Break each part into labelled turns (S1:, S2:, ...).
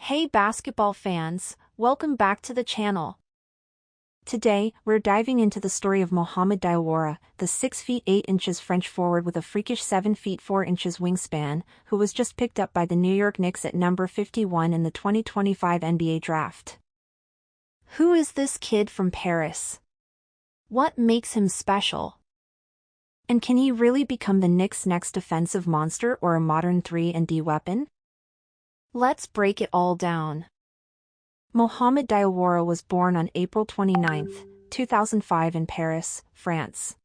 S1: Hey basketball fans, welcome back to the channel. Today, we're diving into the story of Mohamed Diawara, the 6 feet 8 inches French forward with a freakish 7 feet 4 inches wingspan, who was just picked up by the New York Knicks at number 51 in the 2025 NBA draft. Who is this kid from Paris? What makes him special? And can he really become the Knicks' next defensive monster or a modern 3-and-D weapon? Let's break it all down. Mohamed Diawara was born on April 29, 2005 in Paris, France.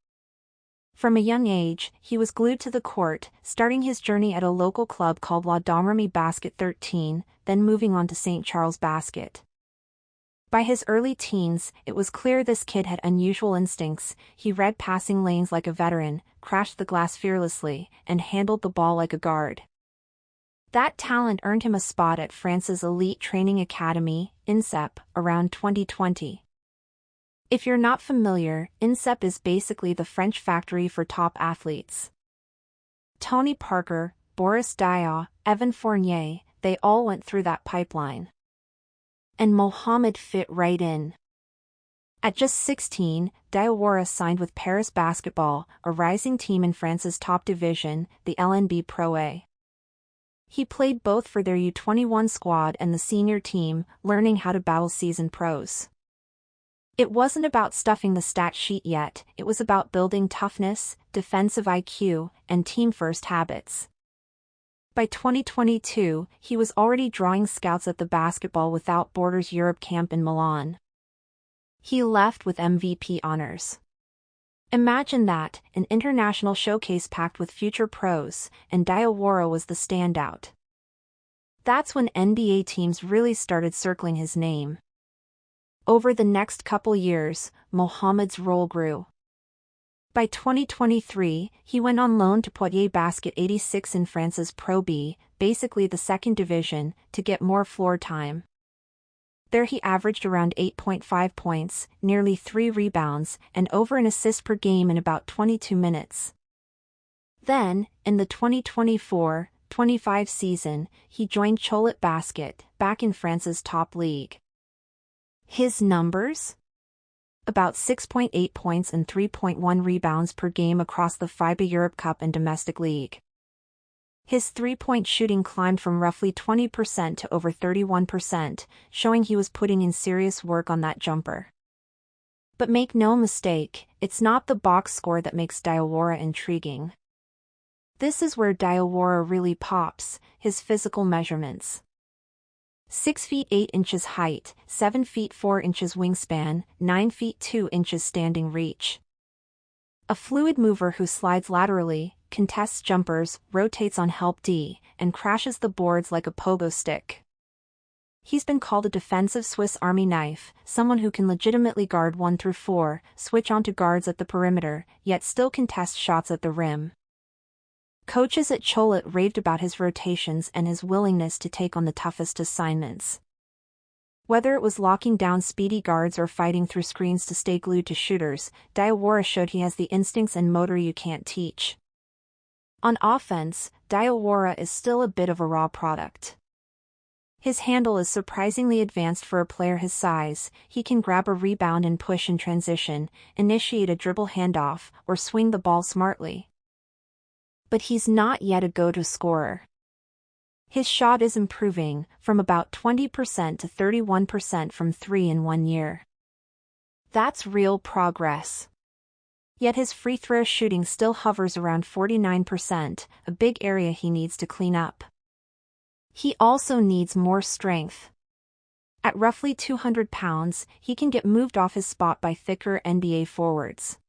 S1: From a young age, he was glued to the court, starting his journey at a local club called Cholet Basket 13, then moving on to St. Charles Basket. By his early teens, it was clear this kid had unusual instincts. He read passing lanes like a veteran, crashed the glass fearlessly, and handled the ball like a guard. That talent earned him a spot at France's elite training academy, INSEP, around 2020. If you're not familiar, INSEP is basically the French factory for top athletes. Tony Parker, Boris Diaw, Evan Fournier, they all went through that pipeline. And Mohamed fit right in. At just 16, Diawara signed with Paris Basketball, a rising team in France's top division, the LNB Pro A. He played both for their U21 squad and the senior team, learning how to battle seasoned pros. It wasn't about stuffing the stat sheet yet, it was about building toughness, defensive IQ, and team-first habits. By 2022, he was already drawing scouts at the Basketball Without Borders Europe camp in Milan. He left with MVP honors. Imagine that, an international showcase packed with future pros, and Diawara was the standout. That's when NBA teams really started circling his name. Over the next couple years, Mohamed's role grew. By 2023, he went on loan to Cholet Basket 86 in France's Pro B, basically the second division, to get more floor time. There he averaged around 8.5 points, nearly 3 rebounds, and over an assist per game in about 22 minutes. Then, in the 2024-25 season, he joined Cholet Basket, back in France's top league. His numbers? About 6.8 points and 3.1 rebounds per game across the FIBA Europe Cup and domestic league. His three-point shooting climbed from roughly 20% to over 31%, showing he was putting in serious work on that jumper. But make no mistake, it's not the box score that makes Diawara intriguing. This is where Diawara really pops, his physical measurements. 6 feet 8 inches height, 7 feet 4 inches wingspan, 9 feet 2 inches standing reach. A fluid mover who slides laterally, contests jumpers, rotates on help D, and crashes the boards like a pogo stick. He's been called a defensive Swiss Army knife, someone who can legitimately guard 1 through 4, switch onto guards at the perimeter, yet still contest shots at the rim. Coaches at Cholet raved about his rotations and his willingness to take on the toughest assignments. Whether it was locking down speedy guards or fighting through screens to stay glued to shooters, Diawara showed he has the instincts and motor you can't teach. On offense, Diawara is still a bit of a raw product. His handle is surprisingly advanced for a player his size. He can grab a rebound and push in transition, initiate a dribble handoff, or swing the ball smartly. But he's not yet a go-to scorer. His shot is improving, from about 20% to 31% from 3 in 1 year. That's real progress. Yet his free throw shooting still hovers around 49%, a big area he needs to clean up. He also needs more strength. At roughly 200 pounds, he can get moved off his spot by thicker NBA forwards.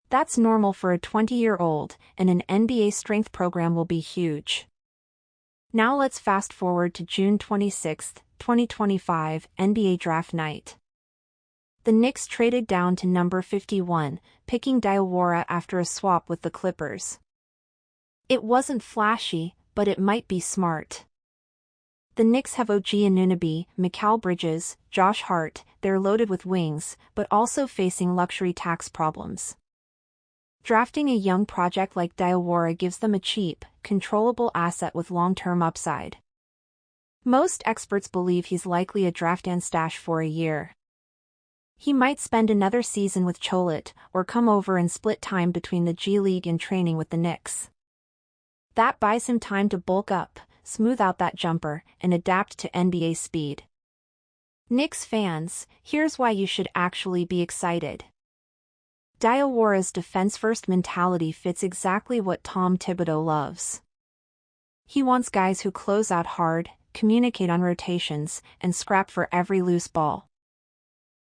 S1: That's normal for a 20-year-old, and an NBA strength program will be huge. Now let's fast forward to June 26, 2025, NBA Draft Night. The Knicks traded down to number 51, picking Diawara after a swap with the Clippers. It wasn't flashy, but it might be smart. The Knicks have OG Anunoby, Mikal Bridges, Josh Hart, they're loaded with wings, but also facing luxury tax problems. Drafting a young project like Diawara gives them a cheap, controllable asset with long-term upside. Most experts believe he's likely a draft and stash for a year. He might spend another season with Cholet, or come over and split time between the G League and training with the Knicks. That buys him time to bulk up, smooth out that jumper, and adapt to NBA speed. Knicks fans, here's why you should actually be excited. Diawara's defense-first mentality fits exactly what Tom Thibodeau loves. He wants guys who close out hard, communicate on rotations, and scrap for every loose ball.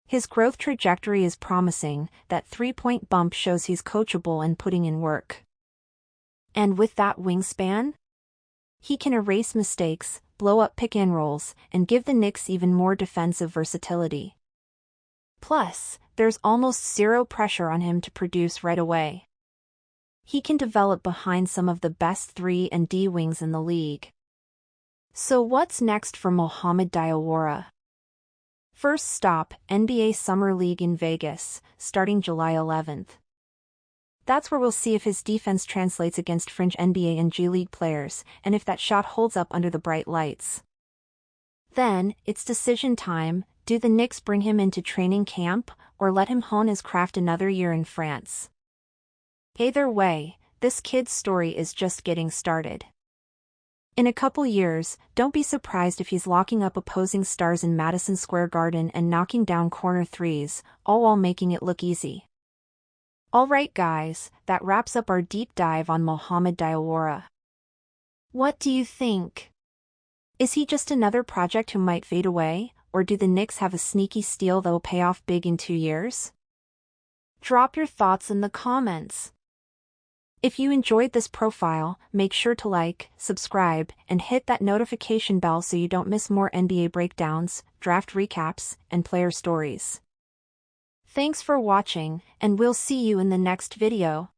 S1: His growth trajectory is promising. That three-point bump shows he's coachable and putting in work. And with that wingspan, he can erase mistakes, blow up pick-and-rolls, and give the Knicks even more defensive versatility. Plus, there's almost zero pressure on him to produce right away. He can develop behind some of the best 3 and D wings in the league. So what's next for Mohamed Diawara? First stop, NBA Summer League in Vegas, starting July 11th. That's where we'll see if his defense translates against fringe NBA and G League players, and if that shot holds up under the bright lights. Then, it's decision time. Do the Knicks bring him into training camp, or let him hone his craft another year in France? Either way, this kid's story is just getting started. In a couple years, don't be surprised if he's locking up opposing stars in Madison Square Garden and knocking down corner threes, all while making it look easy. Alright guys, that wraps up our deep dive on Mohamed Diawara. What do you think? Is he just another project who might fade away, or do the Knicks have a sneaky steal that'll pay off big in 2 years? Drop your thoughts in the comments. If you enjoyed this profile, make sure to like, subscribe, and hit that notification bell so you don't miss more NBA breakdowns, draft recaps, and player stories. Thanks for watching, and we'll see you in the next video.